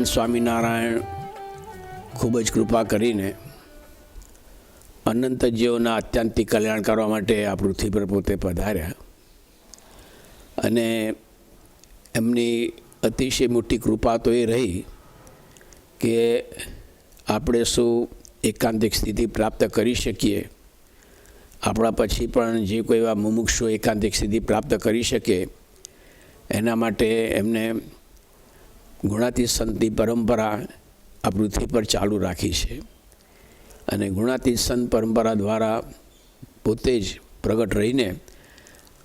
ભગવાન સ્વામિનારાયણ ખૂબ જ કૃપા કરીને અનંત જીવોના અત્યંતિક કલ્યાણ કરવા માટે આ પૃથ્વી પર પોતે પધાર્યા અને એમની અતિશય મોટી કૃપા તો એ રહી કે આપણે શું એકાંતિક સ્થિતિ પ્રાપ્ત કરી શકીએ, આપણા પછી પણ જે કોઈ એવા મુમુક્ષુ એકાંતિક સ્થિતિ પ્રાપ્ત કરી શકે એના માટે એમને ગુણાતીત સંતની પરંપરા આ પૃથ્વી પર ચાલુ રાખી છે અને ગુણાતીત સંત પરંપરા દ્વારા પોતે જ પ્રગટ રહીને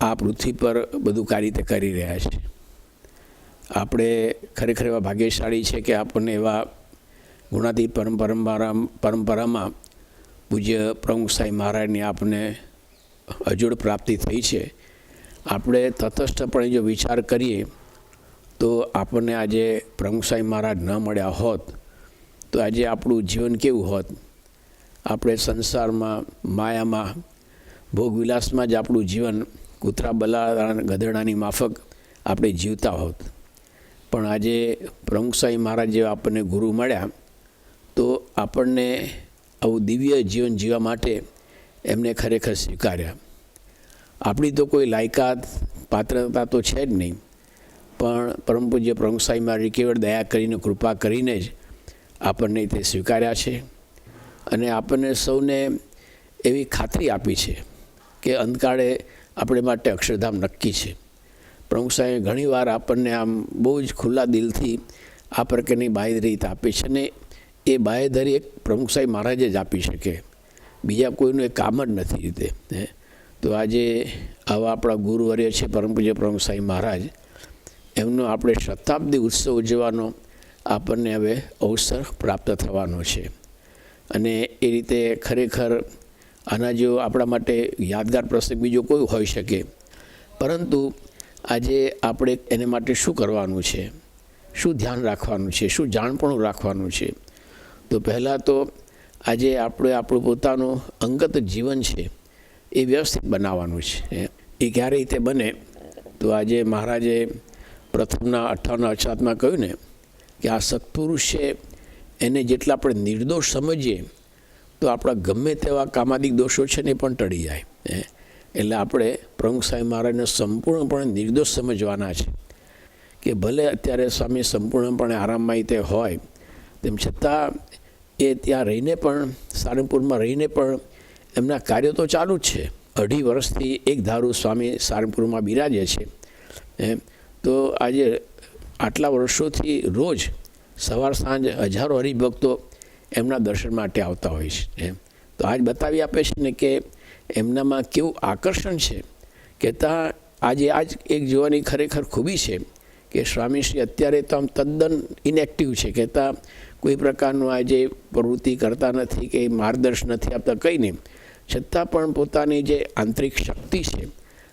આ પૃથ્વી પર બધું કાર્ય કરી રહ્યા છે. આપણે ખરેખર એવા ભાગ્યશાળી છે કે આપણને એવા ગુણાતીત પરંપરામાં પૂજ્ય પ્રમુખ સાંઈ મહારાજની આપને અજોડ પ્રાપ્તિ થઈ છે. આપણે તટસ્થપણે જો વિચાર કરીએ તો આપણને આજે પ્રમુખ સાંઈ મહારાજ ન મળ્યા હોત તો આજે આપણું જીવન કેવું હોત? આપણે સંસારમાં માયામાં ભોગવિલાસમાં જ આપણું જીવન કૂતરા બલાડા ગધેડાની માફક આપણે જીવતા હોત. પણ આજે પ્રમુખ સાંઈ મહારાજ જેવા આપણને ગુરુ મળ્યા તો આપણને આવું દિવ્ય જીવન જીવવા માટે એમને ખરેખર સ્વીકાર્યા. આપણી તો કોઈ લાયકાત પાત્રતા તો છે જ નહીં, પણ પરમ પૂજ્ય પ્રમુખ સાંઈ મહારાજ કેવળ દયા કરીને કૃપા કરીને જ આપણને તે સ્વીકાર્યા છે અને આપણને સૌને એવી ખાતરી આપી છે કે અંતકાળે આપણે માટે અક્ષરધામ નક્કી છે. પ્રમુખ સાંઈએ ઘણીવાર આપણને આમ બહુ જ ખુલ્લા દિલથી આ પ્રકારની બાંયધરી આપી છે અને એ બાંયધરી એક પ્રમુખ સાંઈ મહારાજ જ આપી શકે, બીજા કોઈનું એ કામ જ નથી રીતે. તો આજે આવા આપણા ગુરુવર્ય છે પરમ પૂજ્ય પ્રમુખ સાંઈ મહારાજ, એમનો આપણે શતાબ્દી ઉત્સવ ઉજવવાનો આપણને હવે અવસર પ્રાપ્ત થવાનો છે અને એ રીતે ખરેખર આના જેવો આપણા માટે યાદગાર પ્રસંગ બીજો કોઈ હોઈ શકે. પરંતુ આજે આપણે એને માટે શું કરવાનું છે, શું ધ્યાન રાખવાનું છે, શું જાણપણું રાખવાનું છે? તો પહેલાં તો આજે આપણે આપણું પોતાનું અંગત જીવન છે એ વ્યવસ્થિત બનાવવાનું છે. એ ક્યારે રીતે બને? તો આજે મહારાજે પ્રથમના 58 કહ્યું ને કે આ સત્પુરુષ છે એને જેટલા આપણે નિર્દોષ સમજીએ તો આપણા ગમે તેવા કામાદિક દોષો છે ને પણ ટળી જાય. એટલે આપણે પ્રમુખ સાંઈ મહારાજને સંપૂર્ણપણે નિર્દોષ સમજવાના છે કે ભલે અત્યારે સ્વામી સંપૂર્ણપણે આરામમાં તે હોય તેમ છતાં એ ત્યાં રહીને પણ સારંગપુરમાં રહીને પણ એમના કાર્યો તો ચાલુ જ છે. 2.5 વર્ષથી એક ધારું સ્વામી સારંગપુરમાં બિરાજે છે. તો આજે આટલા વર્ષોથી રોજ સવાર સાંજ હજારો હરિભક્તો એમના દર્શન માટે આવતા હોય છે. તો આજ બતાવી આપે છે ને કે એમનામાં કેવું આકર્ષણ છે કે ત્યાં આજે આજ એક જોવાની ખરેખર ખૂબી છે કે સ્વામીશ્રી અત્યારે તો આમ તદ્દન ઇનએક્ટિવ છે, કે ત્યાં કોઈ પ્રકારનું આજે પ્રવૃત્તિ કરતા નથી કે માર્ગદર્શન નથી આપતા, કંઈ નહીં. છતાં પણ પોતાની જે આંતરિક શક્તિ છે,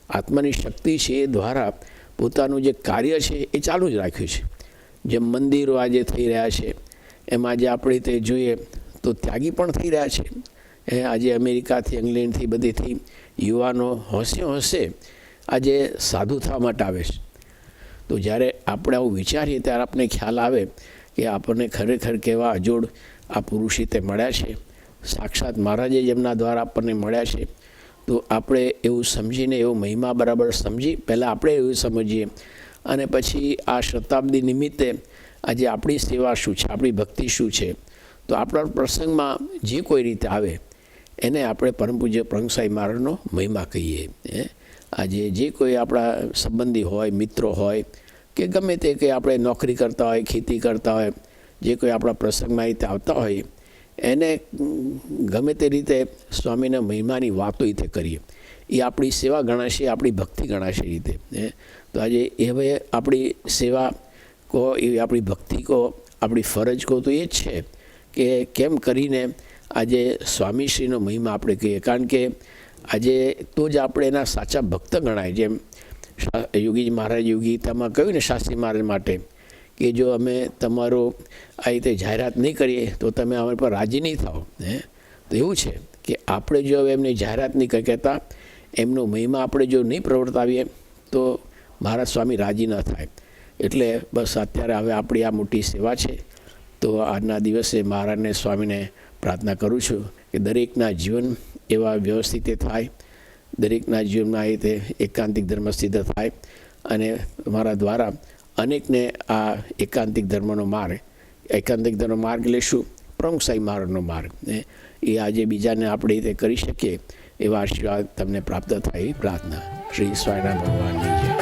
આત્માની શક્તિ છે એ દ્વારા પોતાનું જે કાર્ય છે એ ચાલુ જ રાખ્યું છે. જેમ મંદિરો આજે થઈ રહ્યા છે એમ આજે આપણે તે જોઈએ તો ત્યાગી પણ થઈ રહ્યા છે. આજે અમેરિકાથી ઇંગ્લેન્ડથી બધીથી યુવાનો હોંશે આજે સાધુ થવા માટે આવે છે. તો જ્યારે આપણે આવું વિચારીએ ત્યારે આપણને ખ્યાલ આવે કે આપણને ખરેખર કેવા અજોડ આ પુરુષ રીતે મળ્યા છે. સાક્ષાત મહારાજે જ એમના દ્વારા આપણને મળ્યા છે. તો આપણે એવું સમજીને એવો મહિમા બરાબર સમજી પહેલાં આપણે એવું સમજીએ અને પછી આ શતાબ્દી નિમિત્તે આજે આપણી સેવા શું છે, આપણી ભક્તિ શું છે, તો આપણા પ્રસંગમાં જે કોઈ રીતે આવે એને આપણે પરમ પૂજ્ય પ્રમુખ સાંઈ મહારાજનો મહિમા કહીએ. આજે જે કોઈ આપણા સંબંધી હોય, મિત્રો હોય કે ગમે તે કે આપણે નોકરી કરતા હોય, ખેતી કરતા હોય, જે કોઈ આપણા પ્રસંગમાં રીતે આવતા હોય એને ગમે તે રીતે સ્વામીના મહિમાની વાતો રીતે કરીએ. એ આપણી સેવા ગણાશે, આપણી ભક્તિ ગણાશે રીતે. તો આજે એ હવે આપણી સેવા કહો, એવી આપણી ભક્તિ કહો, આપણી ફરજ કહો તો એ જ છે કે કેમ કરીને આજે સ્વામીશ્રીનો મહિમા આપણે કહીએ. કારણ કે આજે તો જ આપણે એના સાચા ભક્ત ગણાય. જેમ યોગીજી મહારાજ યોગીતામાં કહ્યું ને શાસ્ત્રી મહારાજ માટે કે જો અમે તમારો આ રીતે જાહેરાત નહીં કરીએ તો તમે અમારી પર રાજી નહીં થાઓ. તો એવું છે કે આપણે જો હવે એમની જાહેરાત નહીં કહેતા, એમનો મહિમા આપણે જો નહીં પ્રવર્તાવીએ તો મહારાજ સ્વામી રાજી ન થાય. એટલે બસ અત્યારે હવે આપણી આ મોટી સેવા છે તો આજના દિવસે મહારાજને સ્વામીને પ્રાર્થના કરું છું કે દરેકના જીવન એવા વ્યવસ્થિત થાય, દરેકના જીવનમાં એ તે એકાંતિક ધર્મ સિદ્ધ થાય અને મારા દ્વારા અનેકને આ એકાંતિક ધર્મનો માર્ગ એટલે શું? પ્રમુખશાહી માર્ગનો માર્ગ એ આજે બીજાને આપણે રીતે કરી શકીએ એવા આશીર્વાદ તમને પ્રાપ્ત થાય પ્રાર્થના. શ્રી સ્વામિનારાયણ ભગવાનની જય.